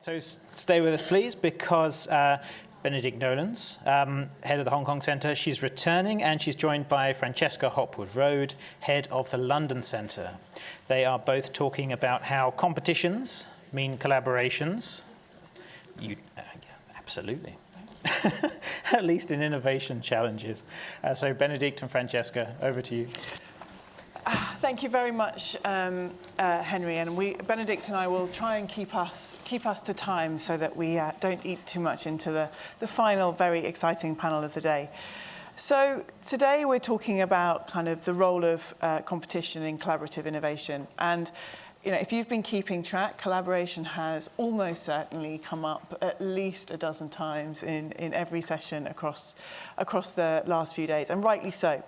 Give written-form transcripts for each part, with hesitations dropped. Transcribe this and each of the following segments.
So stay with us, please, because Bénédicte Nolens, head of the Hong Kong Centre, she's returning and she's joined by Francesca Hopwood, head of the London Centre. They are both talking about how competitions mean collaborations. Absolutely. At least in innovation challenges. So Bénédicte and Francesca, over to you. Thank you very much, Henry. And Bénédicte and I will try and keep us to time so that we don't eat too much into the final, very exciting panel of the day. So today we're talking about kind of the role of competition in collaborative innovation. And if you've been keeping track, collaboration has almost certainly come up at least a dozen times in every session across the last few days, and rightly so.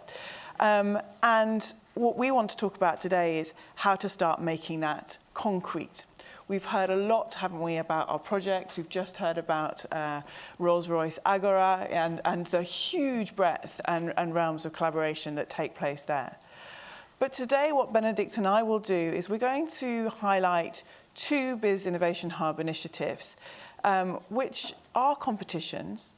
And what we want to talk about today is how to start making that concrete. We've heard a lot, haven't we, about our projects. We've just heard about Rolls-Royce Agora and the huge breadth and realms of collaboration that take place there. But today, what Bénédicte and I will do is we're going to highlight two BIS Innovation Hub initiatives, which are competitions,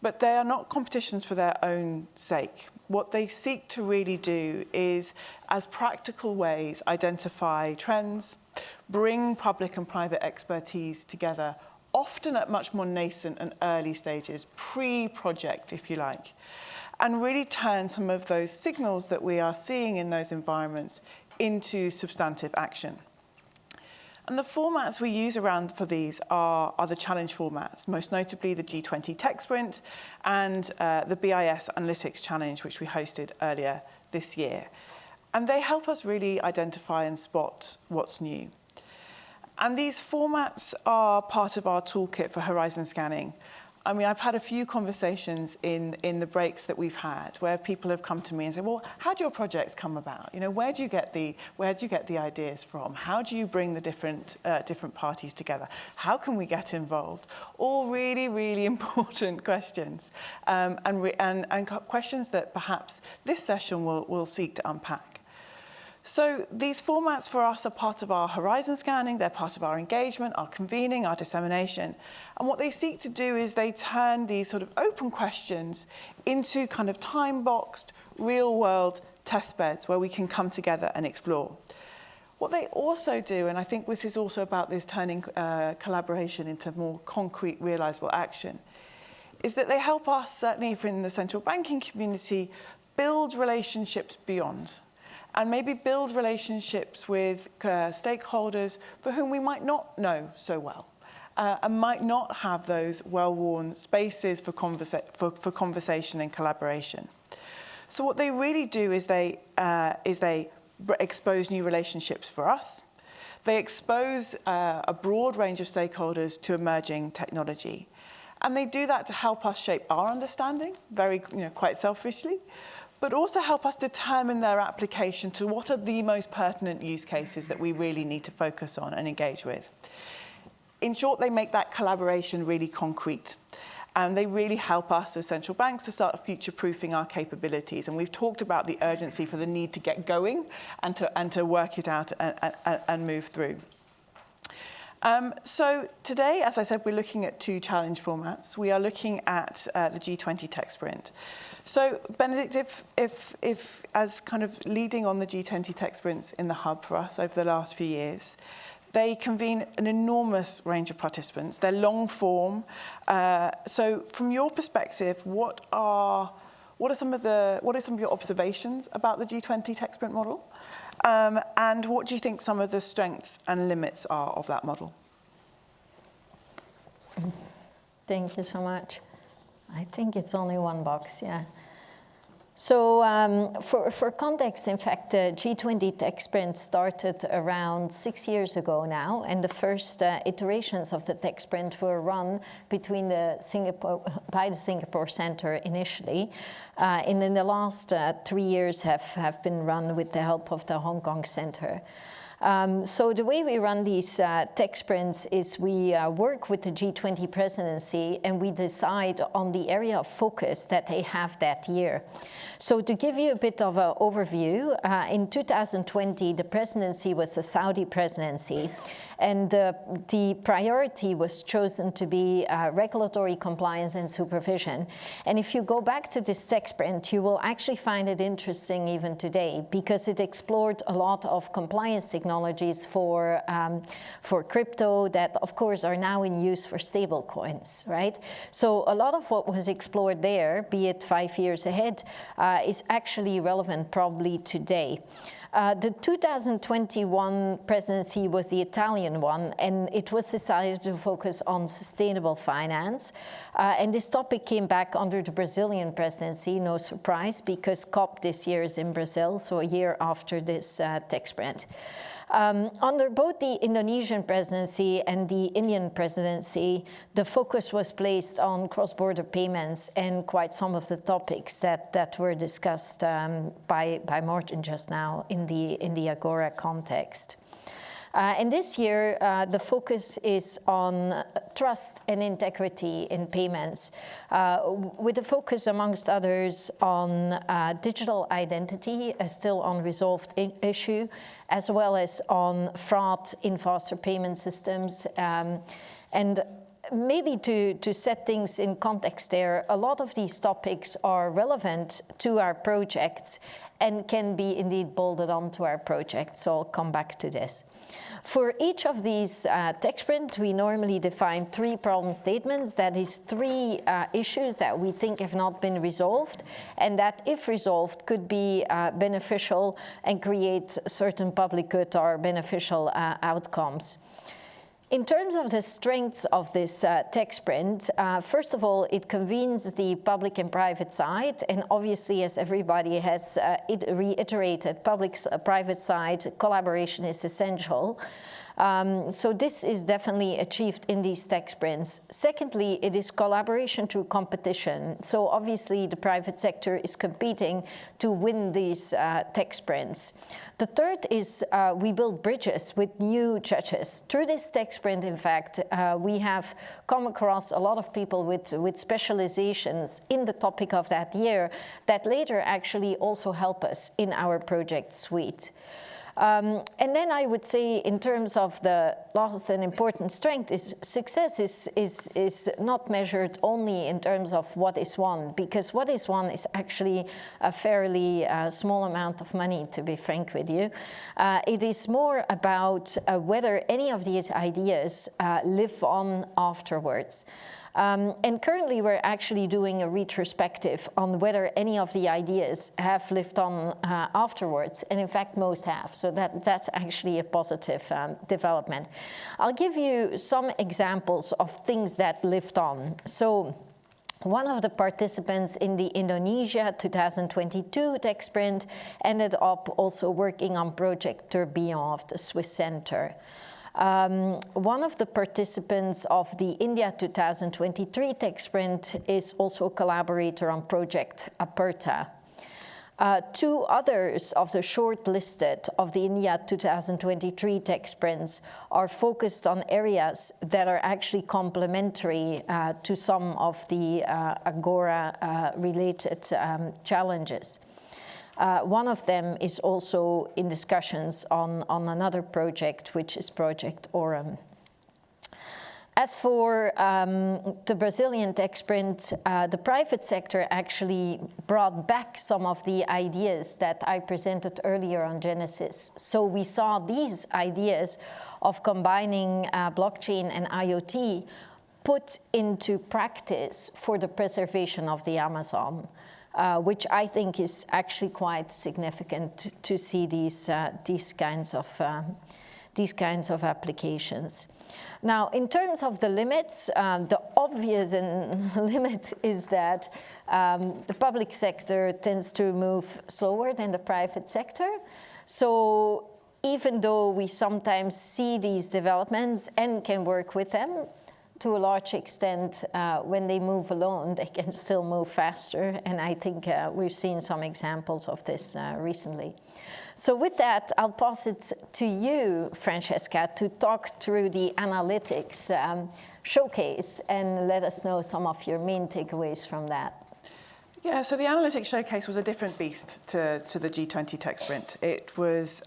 but they are not competitions for their own sake. What they seek to really do is, as practical ways, identify trends, bring public and private expertise together, often at much more nascent and early stages, pre-project, if you like, and really turn some of those signals that we are seeing in those environments into substantive action. And the formats we use around for these are the challenge formats, most notably the G20 Tech Sprint and the BIS Analytics Challenge, which we hosted earlier this year. And they help us really identify and spot what's new. And these formats are part of our toolkit for horizon scanning. I mean, I've had a few conversations in the breaks that we've had where people have come to me and said, well, how do your projects come about? Where do you get the ideas from? How do you bring the different parties together? How can we get involved? All really, really important questions, and questions that perhaps this session will seek to unpack. So these formats for us are part of our horizon scanning, they're part of our engagement, our convening, our dissemination. And what they seek to do is they turn these sort of open questions into kind of time-boxed, real-world test beds where we can come together and explore. What they also do, and I think this is also about this turning collaboration into more concrete, realizable action, is that they help us, certainly in the central banking community, build relationships beyond. And maybe build relationships with stakeholders for whom we might not know so well and might not have those well-worn spaces for conversation and collaboration. So what they really do is they expose new relationships for us. They expose a broad range of stakeholders to emerging technology. And they do that to help us shape our understanding, quite selfishly, but also help us determine their application to what are the most pertinent use cases that we really need to focus on and engage with. In short, they make that collaboration really concrete. And they really help us as central banks to start future-proofing our capabilities. And we've talked about the urgency for the need to get going and to work it out and move through. So today, as I said, we're looking at two challenge formats. We are looking at the G20 Tech Sprint. So Bénédicte, if as kind of leading on the G20 Tech Sprints in the hub for us over the last few years, they convene an enormous range of participants. They're long form. So from your perspective, what are some of your observations about the G20 Tech Sprint model? And what do you think some of the strengths and limits are of that model? Thank you so much. I think it's only one box, yeah. So for context, in fact, the G20 Tech Sprint started around 6 years ago now, and the first iterations of the Tech Sprint were run by the Singapore Centre initially, and in the last 3 years have been run with the help of the Hong Kong Centre. So the way we run these tech sprints is we work with the G20 presidency and we decide on the area of focus that they have that year. So to give you a bit of an overview, in 2020, the presidency was the Saudi presidency, and the priority was chosen to be regulatory compliance and supervision. And if you go back to this tech sprint, you will actually find it interesting even today, because it explored a lot of compliance technologies for crypto that, of course, are now in use for stable coins, right? So a lot of what was explored there, be it 5 years ahead, is actually relevant probably today. The 2021 presidency was the Italian one, and it was decided to focus on sustainable finance. And this topic came back under the Brazilian presidency, no surprise, because COP this year is in Brazil, so a year after this tech sprint. Under both the Indonesian presidency and the Indian presidency, the focus was placed on cross-border payments and quite some of the topics that were discussed by Martin just now in the Agora context. And this year, the focus is on trust and integrity in payments, with a focus, amongst others, on digital identity, a still unresolved issue, as well as on fraud in faster payment systems. And maybe to set things in context there, a lot of these topics are relevant to our projects and can be indeed bolted onto our project. So I'll come back to this. For each of these tech sprints, we normally define 3 problem statements. That is 3 issues that we think have not been resolved, and that, if resolved, could be beneficial and create certain public good or beneficial outcomes. In terms of the strengths of this tech sprint, first of all, it convenes the public and private side, and obviously, as everybody has reiterated, public-private side collaboration is essential. So this is definitely achieved in these tech sprints. Secondly, it is collaboration through competition. So obviously, the private sector is competing to win these tech sprints. The third is we build bridges with new judges. Through this tech sprint, in fact, we have come across a lot of people with specializations in the topic of that year that later actually also help us in our project suite. And then I would say, in terms of the last and important strength, is success is not measured only in terms of what is won, because what is won is actually a fairly small amount of money, to be frank with you. It is more about whether any of these ideas live on afterwards. And currently, we're actually doing a retrospective on whether any of the ideas have lived on afterwards, and in fact, most have. So that's actually a positive development. I'll give you some examples of things that lived on. So one of the participants in the Indonesia 2022 tech sprint ended up also working on Project Tourbillon of the Swiss Center. One of the participants of the India 2023 tech sprint is also a collaborator on Project Aperta. 2 others of the shortlisted of the India 2023 tech sprints are focused on areas that are actually complementary to some of the Agora-related challenges. One of them is also in discussions on another project, which is Project Aurum. As for the Brazilian tech sprint, the private sector actually brought back some of the ideas that I presented earlier on Genesis. So we saw these ideas of combining blockchain and IoT put into practice for the preservation of the Amazon. Which I think is actually quite significant to see these kinds of applications. Now, in terms of the limits, the obvious limit is that the public sector tends to move slower than the private sector. So even though we sometimes see these developments and can work with them, to a large extent, when they move alone, they can still move faster. And I think we've seen some examples of this recently. So with that, I'll pass it to you, Francesca, to talk through the analytics showcase and let us know some of your main takeaways from that. Yeah, so the Analytics Showcase was a different beast to the G20 Tech Sprint. It was,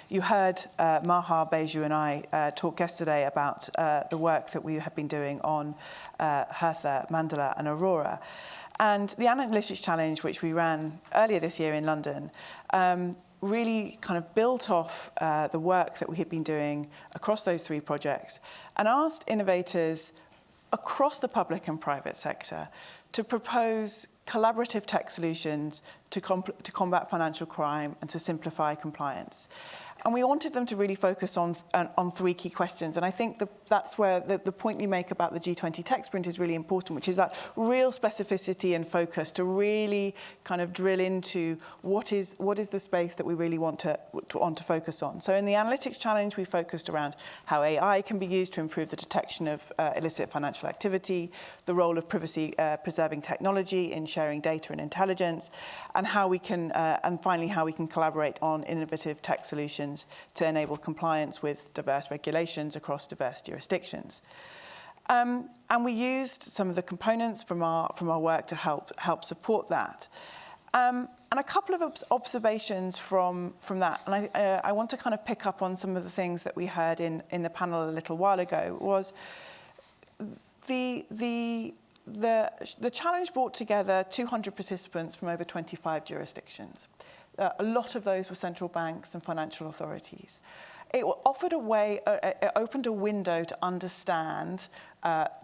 you heard Maha, Beju and I talk yesterday about the work that we have been doing on Hertha, Mandela and Aurora. And the Analytics Challenge, which we ran earlier this year in London, really kind of built off the work that we had been doing across those three projects and asked innovators across the public and private sector to propose collaborative tech solutions to combat financial crime and to simplify compliance. And we wanted them to really focus on three key questions. And I think that's where the point you make about the G20 Tech Sprint is really important, which is that real specificity and focus to really kind of drill into what is the space that we really want to focus on. So in the Analytics Challenge, we focused around how AI can be used to improve the detection of illicit financial activity, the role of privacy preserving technology in sharing data and intelligence, and how we can, and finally, how we can collaborate on innovative tech solutions to enable compliance with diverse regulations across diverse jurisdictions. And we used some of the components from our work to help support that. And a couple of observations from that, and I want to kind of pick up on some of the things that we heard in the panel a little while ago, was the challenge brought together 200 participants from over 25 jurisdictions. A lot of those were central banks and financial authorities. It offered a way, it opened a window to understand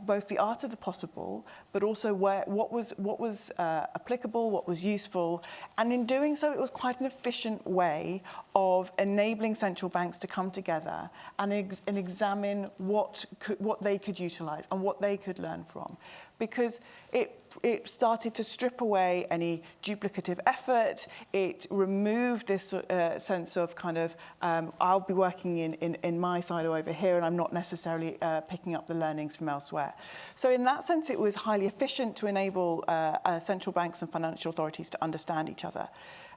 both the art of the possible, but also what was applicable, what was useful, and in doing so, it was quite an efficient way of enabling central banks to come together and examine what they could utilize and what they could learn from, because it started to strip away any duplicative effort. It removed this sense of kind of, I'll be working in my silo over here and I'm not necessarily picking up the learnings from elsewhere. So in that sense, it was highly efficient to enable central banks and financial authorities to understand each other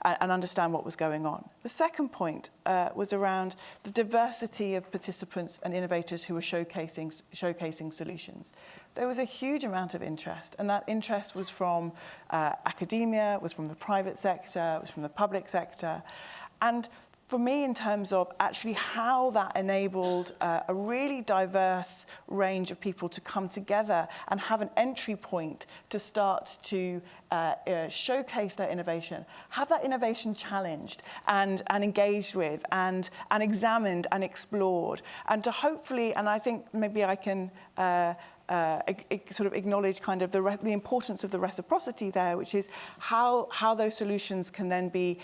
and understand what was going on. The second point was around the diversity of participants and innovators who were showcasing solutions. There was a huge amount of interest, and that interest was from academia, was from the private sector, was from the public sector. And for me, in terms of actually how that enabled a really diverse range of people to come together and have an entry point to start to showcase their innovation, have that innovation challenged and engaged with and examined and explored, and to hopefully, and I think maybe I can sort of acknowledge kind of the importance of the reciprocity there, which is how those solutions can then be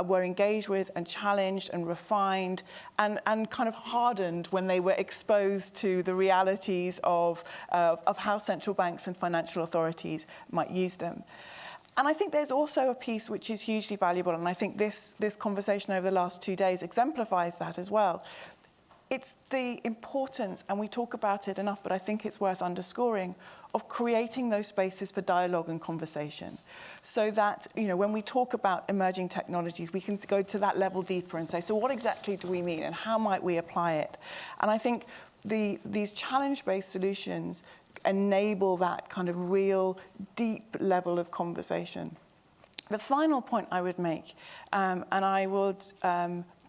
were engaged with and challenged and refined and kind of hardened when they were exposed to the realities of how central banks and financial authorities might use them. And I think there's also a piece which is hugely valuable, and I think this conversation over the last 2 days exemplifies that as well. It's the importance, and we talk about it enough, but I think it's worth underscoring, of creating those spaces for dialogue and conversation, so that, you know, when we talk about emerging technologies, we can go to that level deeper and say, so what exactly do we mean and how might we apply it? And I think these challenge-based solutions enable that kind of real deep level of conversation. The final point I would make, and I would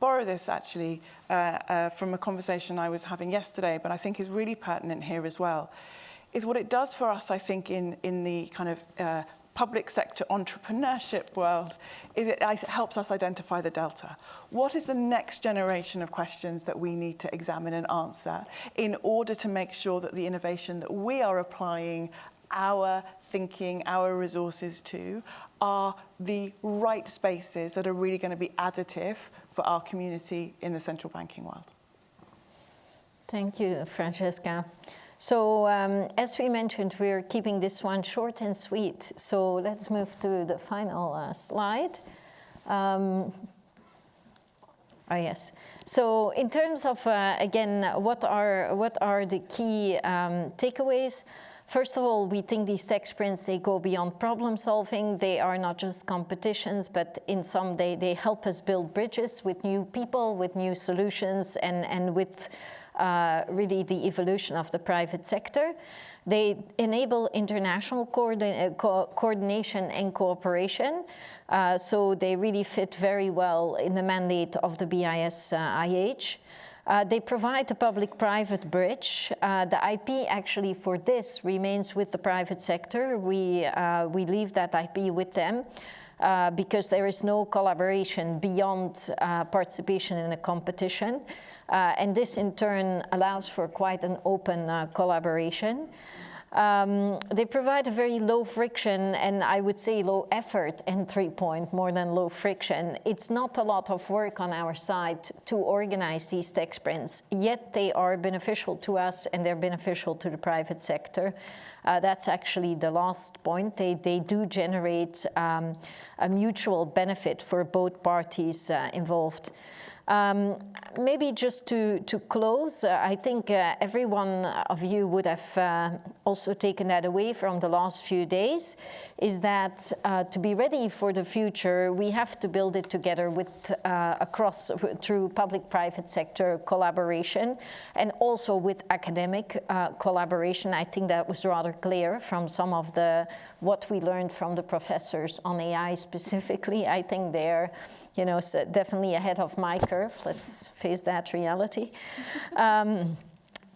borrow this actually from a conversation I was having yesterday, but I think is really pertinent here as well, is what it does for us, I think, in the kind of public sector entrepreneurship world, is it helps us identify the delta. What is the next generation of questions that we need to examine and answer in order to make sure that the innovation that we are applying our thinking, our resources to, are the right spaces that are really going to be additive for our community in the central banking world. Thank you, Francesca. So as we mentioned, we're keeping this one short and sweet. So let's move to the final slide. Oh, yes. So in terms of, again, what are the key takeaways? First of all, we think these tech sprints, they go beyond problem solving. They are not just competitions, but in some they help us build bridges with new people, with new solutions, and with really the evolution of the private sector. They enable international coordination and cooperation. So they really fit very well in the mandate of the BIS IH. They provide a public-private bridge. The IP actually for this remains with the private sector. We leave that IP with them because there is no collaboration beyond participation in a competition. And this in turn allows for quite an open collaboration. They provide a very low friction and I would say low effort entry point more than low friction. It's not a lot of work on our side to organize these tech sprints, yet they are beneficial to us and they're beneficial to the private sector. That's actually the last point. They do generate a mutual benefit for both parties involved. Maybe just to close, I think every one of you would have also taken that away from the last few days, is that to be ready for the future, we have to build it together with through public-private sector collaboration and also with academic collaboration. I think that was rather clear from some of what we learned from the professors on AI specifically. I think they're so definitely ahead of my curve. Let's face that reality. And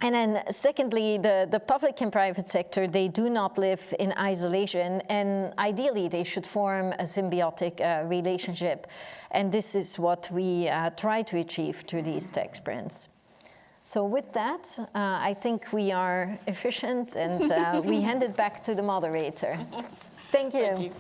then secondly, the public and private sector, they do not live in isolation, and ideally they should form a symbiotic relationship. And this is what we try to achieve through these tech sprints. So with that, I think we are efficient, and we hand it back to the moderator. Thank you. Thank you.